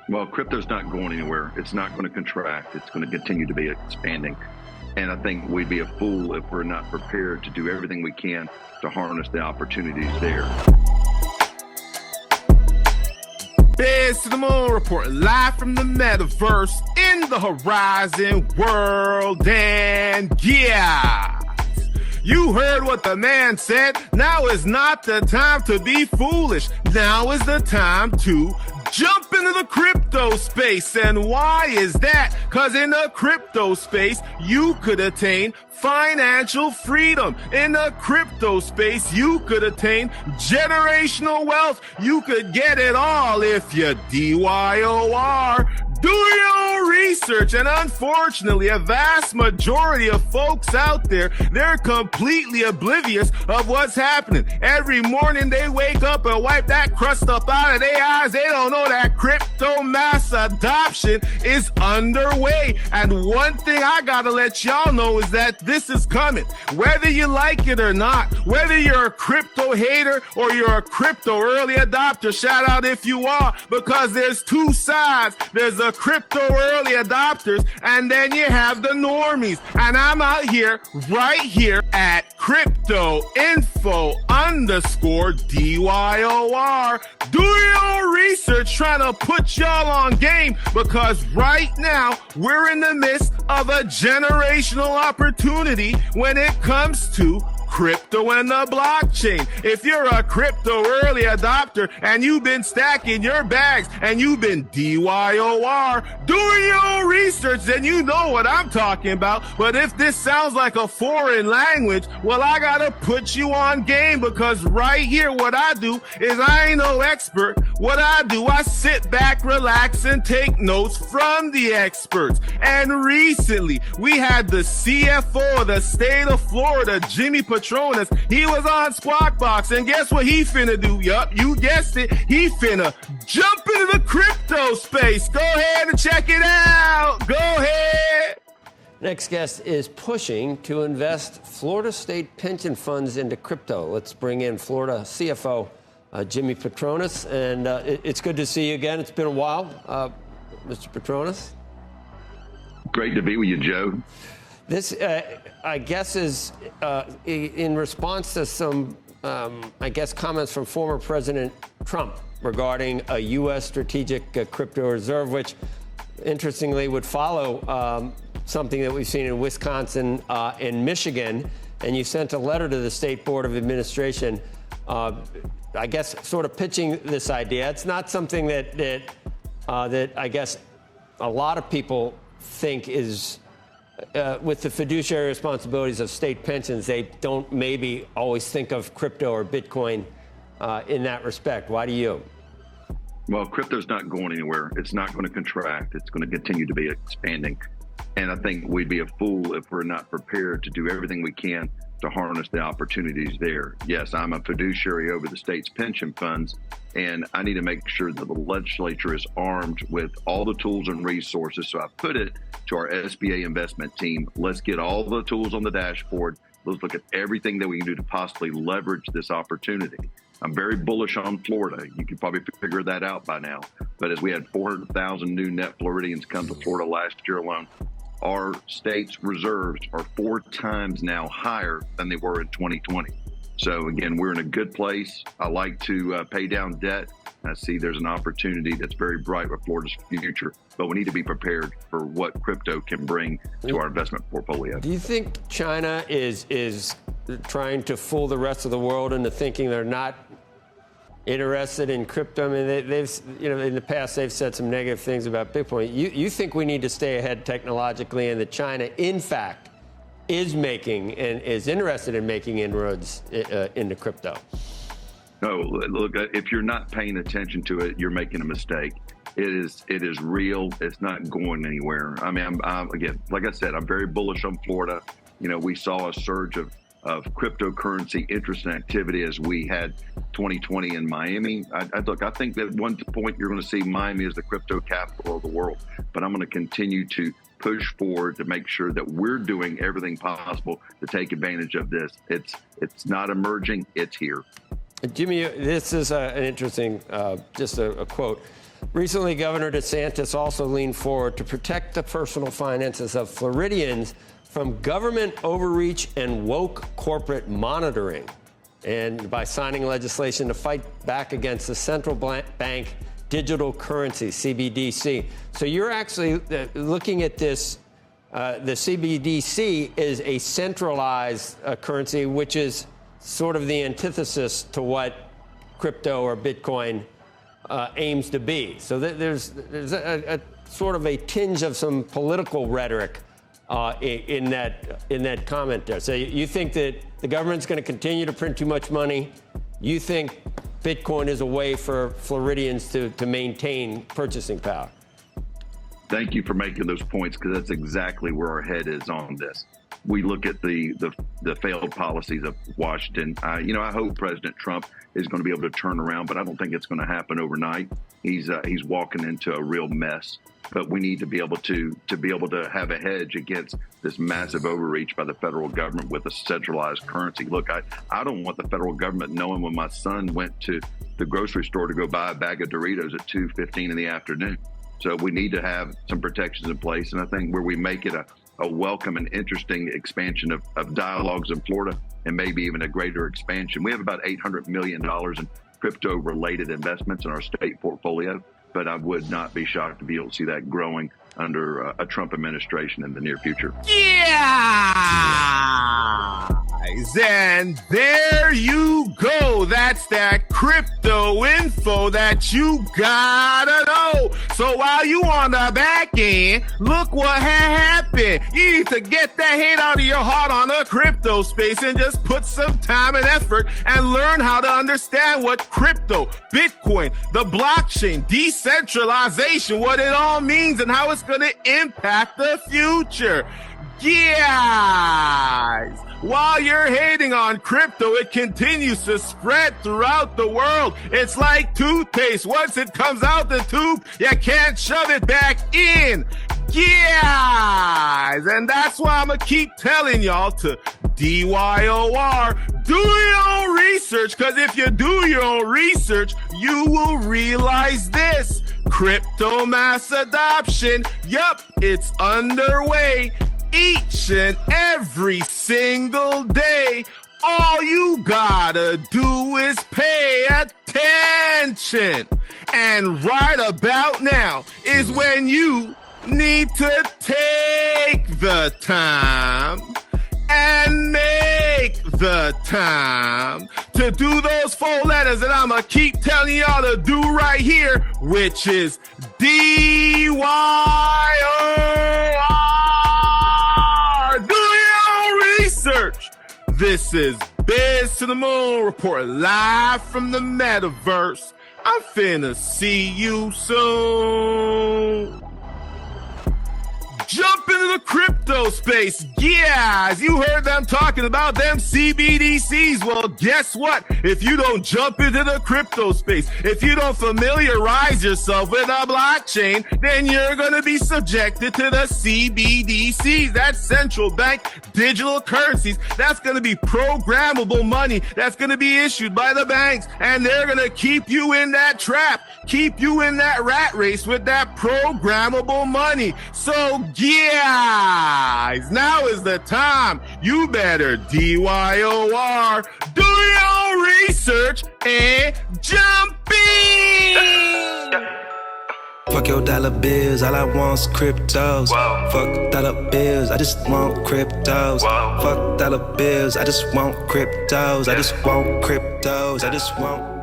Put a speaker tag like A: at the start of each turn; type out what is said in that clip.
A: Well, crypto's not going anywhere. It's not going to contract. It's going to continue to be expanding. And I think we'd be a fool if we're not prepared to do everything we can to harness the opportunities there.
B: Biz to the Moon reporting live from the metaverse in the Horizon world. And yeah, you heard what the man said. Now is not the time to be foolish. Now is the time to jump into the crypto space. And why is that? Because in the crypto space, you could attain financial freedom. In the crypto space, you could attain generational wealth. You could get it all if you DYOR. Do your research. And unfortunately, a vast majority of folks out there, they're completely oblivious of what's happening. Every morning they wake up and wipe that crust up out of their eyes. They don't know that crypto mass adoption is underway. And one thing I gotta let y'all know is that this is coming. Whether you like it or not, whether you're a crypto hater or you're a crypto early adopter, shout out if you are, because there's two sides. There's a crypto early adopters, and then you have the normies. And I'm out here, right here at crypto info underscore DYOR. Do your research, trying to put y'all on game, because right now we're in the midst of a generational opportunity when it comes to crypto and the blockchain. If you're a crypto early adopter and you've been stacking your bags and you've been DYOR, doing your research, then you know what I'm talking about. But if this sounds like a foreign language, well, I gotta put you on game, because right here, what I do is I ain't no expert. What I do, I sit back, relax, and take notes from the experts. And recently, we had the CFO of the state of Florida, Jimmy Petronas. He was on Squawk Box, and guess what he finna do? Yup, you guessed it. He finna jump into the crypto space. Go ahead and check it out. Go ahead.
C: Next guest is pushing to invest Florida state pension funds into crypto. Let's bring in Florida CFO Jimmy Petronas. And it's good to see you again. It's been a while, Mr. Petronas.
A: Great to be with you, Joe.
C: This, I guess, is in response to some, I guess, comments from former President Trump regarding a U.S. strategic crypto reserve, which, interestingly, would follow something that we've seen in Wisconsin and Michigan. And you sent a letter to the State Board of Administration, I guess, sort of pitching this idea. It's not something that I guess a lot of people think is with the fiduciary responsibilities of state pensions. They don't maybe always think of crypto or Bitcoin in that respect. Why do you?
A: Well, crypto's not going anywhere. It's not going to contract. It's going to continue to be expanding. And I think we'd be a fool if we're not prepared to do everything we can to harness the opportunities there. Yes, I'm a fiduciary over the state's pension funds, and I need to make sure that the legislature is armed with all the tools and resources. So I put it to our SBA investment team. Let's get all the tools on the dashboard. Let's look at everything that we can do to possibly leverage this opportunity. I'm very bullish on Florida. You can probably figure that out by now. But as we had 400,000 new net Floridians come to Florida last year alone, our state's reserves are 4 times now higher than they were in 2020. So again, we're in a good place. I like to pay down debt. I see there's an opportunity that's very bright with Florida's future, but we need to be prepared for what crypto can bring to our investment portfolio.
C: Do you think China is trying to fool the rest of the world into thinking they're not interested in crypto? I mean, they've, in the past, they've said some negative things about Bitcoin. You think we need to stay ahead technologically, and that China, in fact, is making and is interested in making inroads into crypto?
A: No, look, if you're not paying attention to it, you're making a mistake. It is real. It's not going anywhere. I mean, again, like I said, I'm very bullish on Florida. We saw a surge of cryptocurrency interest and activity as we had 2020 in Miami. I think that at one point you're going to see Miami as the crypto capital of the world. But I'm going to continue to push forward to make sure that we're doing everything possible to take advantage of this. It's not emerging, it's here.
C: Jimmy, this is an interesting, just a quote. Recently, Governor DeSantis also leaned forward to protect the personal finances of Floridians from government overreach and woke corporate monitoring, and by signing legislation to fight back against the central bank digital currency, CBDC. So you're actually looking at this. The CBDC is a centralized currency, which is sort of the antithesis to what crypto or Bitcoin aims to be. So there's a sort of a tinge of some political rhetoric in that comment there. So you think that the government's going to continue to print too much money? You think Bitcoin is a way for Floridians to maintain purchasing power?
A: Thank you for making those points, because that's exactly where our head is on this. We look at the failed policies of Washington. I hope President Trump is going to be able to turn around, but I don't think it's going to happen overnight. He's walking into a real mess. But we need to be able to have a hedge against this massive overreach by the federal government with a centralized currency. Look, I don't want the federal government knowing when my son went to the grocery store to go buy a bag of Doritos at 2:15 in the afternoon. So we need to have some protections in place. And I think where we make it a welcome and interesting expansion of dialogues in Florida, and maybe even a greater expansion. We have about $800 million in crypto-related investments in our state portfolio, but I would not be shocked to be able to see that growing under a Trump administration in the near future.
B: Yeah! And there you go. That's that crypto info that you gotta know. So while you on the back end, look what happened. You need to get that hate out of your heart on the crypto space and just put some time and effort and learn how to understand what crypto, Bitcoin, the blockchain, decentralization, what it all means and how it's going to impact the future. Guys, while you're hating on crypto, it continues to spread throughout the world. It's like toothpaste. Once it comes out the tube, you can't shove it back in. Guys, and that's why I'm going to keep telling y'all to DYOR, do your own research, because if you do your own research, you will realize this. Crypto mass adoption, yup, it's underway. Each and every single day, all you gotta do is pay attention. And right about now is when you need to take the time and make the time to do those 4 letters that I'm gonna keep telling y'all to do right here, which is DYOR. Do your own research. This is Biz to the Moon Report, live from the metaverse. I'm finna see you soon. Jump into the crypto space. Yeah, as you heard them talking about them CBDCs. Well, guess what? If you don't jump into the crypto space, if you don't familiarize yourself with a blockchain, then you're going to be subjected to the CBDCs. That's central bank digital currencies. That's going to be programmable money that's going to be issued by the banks. And they're going to keep you in that trap, keep you in that rat race with that programmable money. So, guys, now is the time. You better DYOR, do your own research, and jump in.
D: Fuck your dollar bills, all I want's cryptos. Whoa. Fuck dollar bills, I just want cryptos. Whoa. Fuck dollar bills, I just want cryptos. I just want cryptos. I just want